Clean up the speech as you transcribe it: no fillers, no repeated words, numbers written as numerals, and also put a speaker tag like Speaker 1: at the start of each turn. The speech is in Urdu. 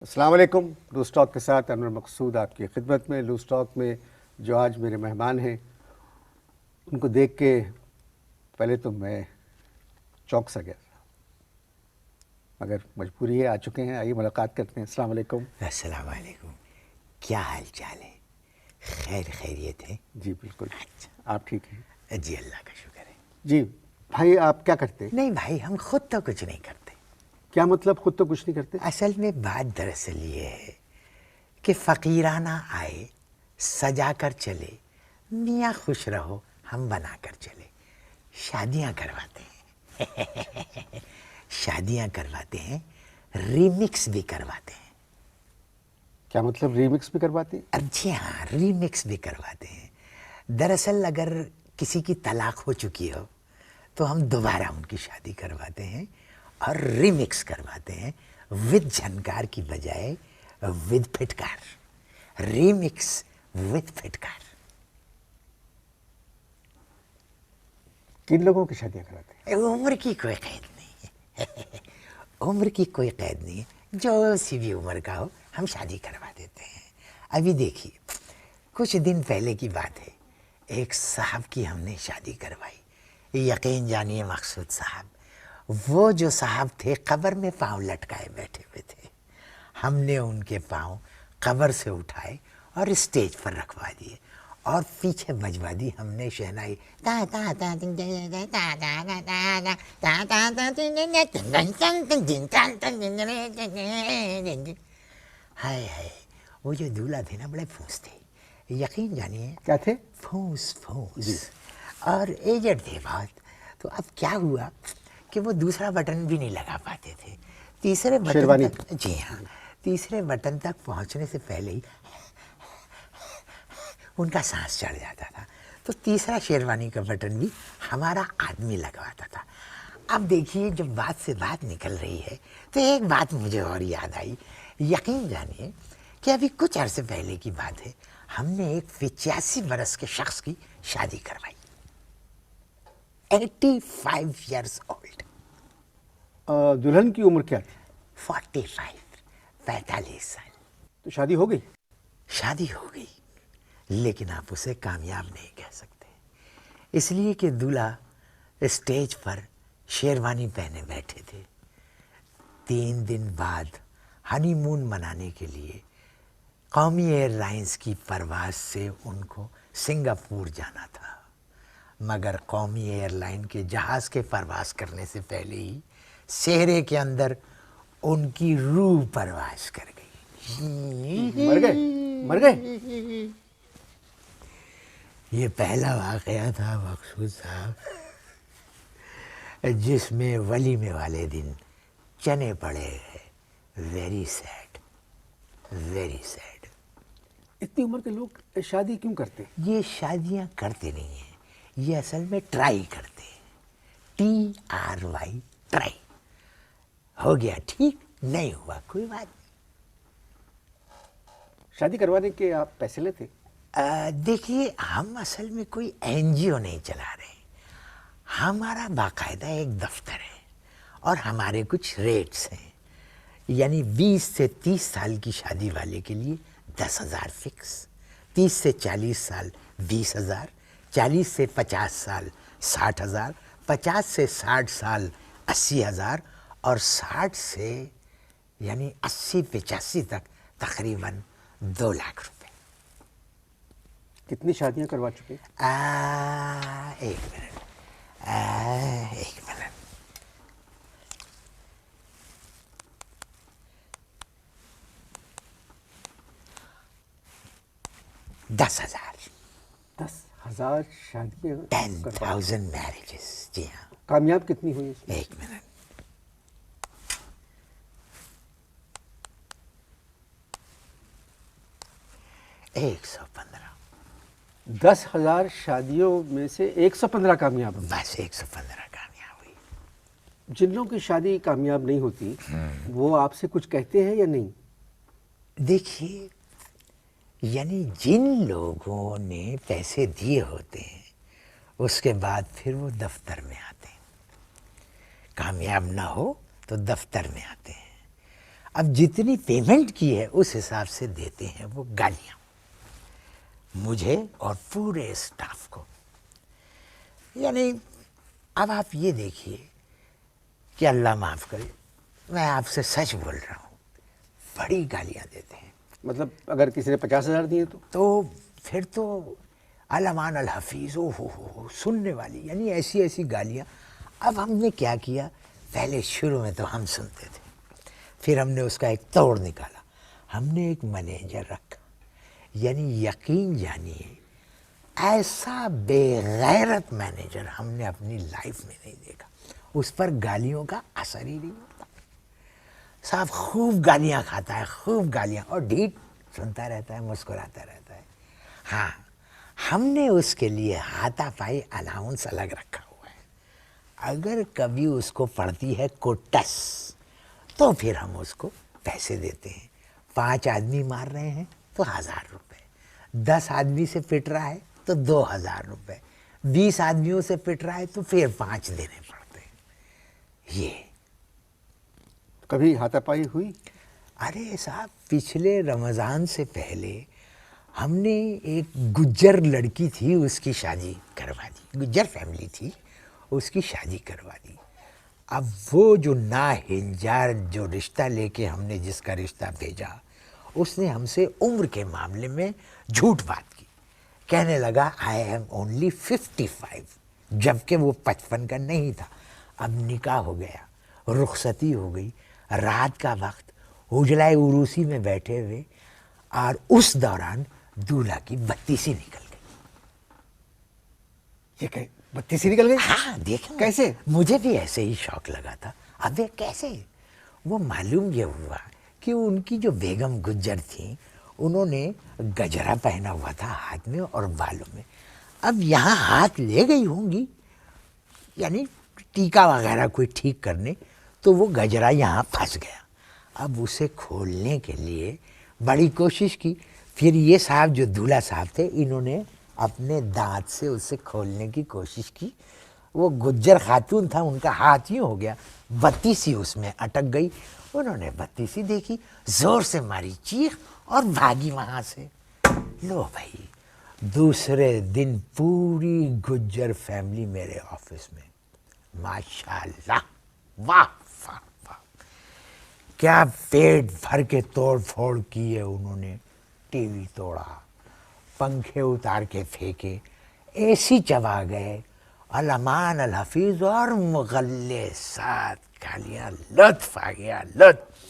Speaker 1: السلام علیکم. لوز ٹاک کے ساتھ انور مقصود آپ کی خدمت میں. لوز ٹاک میں جو آج میرے مہمان ہیں ان کو دیکھ کے پہلے تو میں چونک سا گیا تھا، مگر مجبوری ہے، آ چکے ہیں. آئیے ملاقات کرتے ہیں. السلام علیکم.
Speaker 2: السلام علیکم. کیا حال چال ہے؟ خیریت ہے؟
Speaker 1: جی بالکل. آپ ٹھیک ہیں؟
Speaker 2: جی اللہ کا شکر ہے.
Speaker 1: جی بھائی، آپ کیا کرتے ہیں؟
Speaker 2: نہیں بھائی، ہم خود تو کچھ نہیں کرتے.
Speaker 1: کیا مطلب خود تو کچھ نہیں کرتے؟
Speaker 2: اصل میں بات دراصل یہ ہے کہ فقیرانہ آئے سجا کر چلے، میاں خوش رہو ہم بنا کر چلے. شادیاں کرواتے ہیں شادیاں کرواتے ہیں، ریمکس بھی کرواتے ہیں.
Speaker 1: کیا مطلب ریمکس بھی کرواتے ہیں؟
Speaker 2: جی ہاں، ریمکس بھی کرواتے ہیں. دراصل اگر کسی کی طلاق ہو چکی ہو تو ہم دوبارہ ان کی شادی کرواتے ہیں اور ریمکس کرواتے ہیں، ود جھنکار کی بجائے ود پھٹکار. ریمکس ود پھٹکار.
Speaker 1: کن لوگوں کی شادیاں کراتے ہیں؟
Speaker 2: عمر کی کوئی قید نہیں ہے عمر کی کوئی قید نہیں ہے، جو سی بھی عمر کا ہو ہم شادی کروا دیتے ہیں. ابھی دیکھیے، کچھ دن پہلے کی بات ہے، ایک صاحب کی ہم نے شادی کروائی. یقین جانیے مقصود صاحب، وہ جو صاحب تھے قبر میں پاؤں لٹکائے بیٹھے ہوئے تھے. ہم نے ان کے پاؤں قبر سے اٹھائے اور اسٹیج پر رکھوا دیے اور پیچھے بجوا دی ہم نے شہنائی. ہائے ہائے، وہ جو دولہا تھے نا بڑے پھونس تھے، یقین جانیے.
Speaker 1: کیا تھے؟
Speaker 2: پھونس پھونس.
Speaker 1: جی.
Speaker 2: اور ایجڈ تھے بہت. تو اب کیا ہوا کہ وہ دوسرا بٹن بھی نہیں لگا پاتے تھے. تیسرے بٹن
Speaker 1: شیروانی.
Speaker 2: تک، جی ہاں، تیسرے بٹن تک پہنچنے سے پہلے ہی ان کا سانس چڑھ جاتا تھا. تو تیسرا شیروانی کا بٹن بھی ہمارا آدمی لگواتا تھا. اب دیکھیے، جب بات سے بات نکل رہی ہے تو ایک بات مجھے اور یاد آئی. یقین جانیے کہ ابھی کچھ عرصے پہلے کی بات ہے، ہم نے ایک 85 برس کے شخص کی شادی کروائی. 85 ایئرس اولڈ.
Speaker 1: دلہن کی عمر کیا تھی؟
Speaker 2: 45 سال.
Speaker 1: تو شادی ہو گئی؟
Speaker 2: شادی ہو گئی، لیکن آپ اسے کامیاب نہیں کہہ سکتے، اس لیے کہ دولہا اسٹیج پر شیروانی پہنے بیٹھے تھے. 3 دن بعد ہنی مون منانے کے لیے قومی ایئر لائنس کی پرواز سے ان کو سنگاپور جانا تھا، مگر قومی ایئر لائن کے جہاز کے پرواز کرنے سے پہلے ہی صحرے کے اندر ان کی روح پرواز کر گئی.
Speaker 1: مر گئے.
Speaker 2: یہ پہلا واقعہ تھا مقصود صاحب جس میں ولیمے والے دن چنے پڑے گئے. Very sad, very sad.
Speaker 1: اتنی عمر کے لوگ شادی کیوں کرتے ہیں؟
Speaker 2: یہ شادیاں کرتے نہیں ہیں، یہ اصل میں ٹرائی کرتے ہیں. TRY، try. ہو گیا ٹھیک، نہیں ہوا کوئی بات نہیں.
Speaker 1: شادی کروانے کے آپ پیسے لیتے؟
Speaker 2: دیکھیے، ہم اصل میں کوئی NGO نہیں چلا رہے. ہمارا باقاعدہ ایک دفتر ہے اور ہمارے کچھ ریٹس ہیں. یعنی 20 سے 30 سال کی شادی والے کے لیے 10,000 فکس، 30 سے 40 سال 20,000، 40 سے 50 سال 60,000، 50 سے 60 سال 80,000، اور 60 سے یعنی 80-85 تک تقریباً 2 لاکھ روپے.
Speaker 1: کتنی شادیاں کروا چکے؟
Speaker 2: ایک منٹ. 10,000.
Speaker 1: 10,000 شادیاں.
Speaker 2: 10,000 میرجز. جی ہاں.
Speaker 1: کامیاب کتنی ہوئی اس میں؟
Speaker 2: ایک منٹ. 115.
Speaker 1: 10,000 شادیوں میں سے 115 کامیاب ہوئی.
Speaker 2: بس 115 کامیاب ہوئی.
Speaker 1: جن لوگوں کی شادی کامیاب نہیں ہوتی وہ آپ سے کچھ کہتے ہیں یا نہیں؟
Speaker 2: دیکھیے، یعنی جن لوگوں نے پیسے دیے ہوتے ہیں اس کے بعد پھر وہ دفتر میں آتے ہیں. کامیاب نہ ہو تو دفتر میں آتے ہیں. اب جتنی پیمنٹ کی ہے اس حساب سے دیتے ہیں وہ گالیاں مجھے اور پورے اسٹاف کو. یعنی اب آپ یہ دیکھیے کہ اللہ معاف کرے، میں آپ سے سچ بول رہا ہوں، بڑی گالیاں دیتے ہیں.
Speaker 1: مطلب اگر کسی نے 50,000 دیے
Speaker 2: تو پھر تو علمان الحفیظ ہو سننے والی، یعنی ایسی ایسی گالیاں. اب ہم نے کیا کیا، پہلے شروع میں تو ہم سنتے تھے، پھر ہم نے اس کا ایک توڑ نکالا. ہم نے ایک مینیجر رکھا، یعنی یقین جانیے ایسا بے غیرت مینیجر ہم نے اپنی لائف میں نہیں دیکھا. اس پر گالیوں کا اثر ہی نہیں ہوتا. صاحب خوب گالیاں کھاتا ہے، خوب گالیاں، اور ڈھیٹ سنتا رہتا ہے، مسکراتا رہتا ہے. ہاں ہم نے اس کے لیے ہاتھا پائی الاؤنس الگ رکھا ہوا ہے. اگر کبھی اس کو پڑتی ہے کوٹس تو پھر ہم اس کو پیسے دیتے ہیں. 5 آدمی مار رہے ہیں تو 1000 روپے، 10 آدمی سے پٹ رہا ہے تو 2000 روپے، 20 آدمیوں سے پٹ رہا ہے تو پھر 5 دینے پڑتے ہیں. یہ
Speaker 1: کبھی ہاتھا پائی ہوئی؟
Speaker 2: ارے صاحب پچھلے رمضان سے پہلے ہم نے ایک گجر لڑکی تھی، اس کی شادی کروا دی. گجر فیملی تھی، اس کی شادی کروا دی. اب وہ جو ناہنجار جو رشتہ لے کے ہم نے جس کا رشتہ بھیجا، اس نے ہم سے عمر کے معاملے میں جھوٹ بات کی. کہنے لگا آئی ایم اونلی 55، جبکہ وہ 55 کا نہیں تھا. اب نکاح ہو گیا، رخصتی ہو گئی، رات کا وقت، اجلائے عروسی میں بیٹھے ہوئے، اور اس دوران دولہا کی 32 نکل گئی.
Speaker 1: یہ کہ 32 نکل گئی؟
Speaker 2: ہاں دیکھیں
Speaker 1: کیسے؟
Speaker 2: مجھے بھی ایسے ہی شوق لگا تھا. اب کیسے؟ وہ معلوم یہ ہوا کہ ان کی جو بیگم گجر تھیں انہوں نے گجرا پہنا ہوا تھا ہاتھ میں اور بالوں میں. اب یہاں ہاتھ لے گئی ہوں گی، یعنی ٹیکا وغیرہ کوئی ٹھیک کرنے، تو وہ گجرا یہاں پھنس گیا. اب اسے کھولنے کے لیے بڑی کوشش کی. پھر یہ صاحب جو دولہا صاحب تھے، انہوں نے اپنے دانت سے اسے کھولنے کی کوشش کی. وہ گجر خاتون تھا، ان کا ہاتھ یوں ہو گیا، 32 اس میں اٹک گئی. انہوں نے 32 دیکھی، زور سے ماری چیخ اور بھاگی وہاں سے. لو بھائی، دوسرے دن پوری گجر فیملی میرے آفس میں. ماشاءاللہ، واہ واہ واہ، کیا پیٹ بھر کے توڑ پھوڑ کی ہے انہوں نے. ٹی وی توڑا، پنکھے اتار کے پھینکے، اے سی چبا گئے، علمان الحفیظ اور مغلے ساتھ گالیاں. لطف آ گیا، لطف.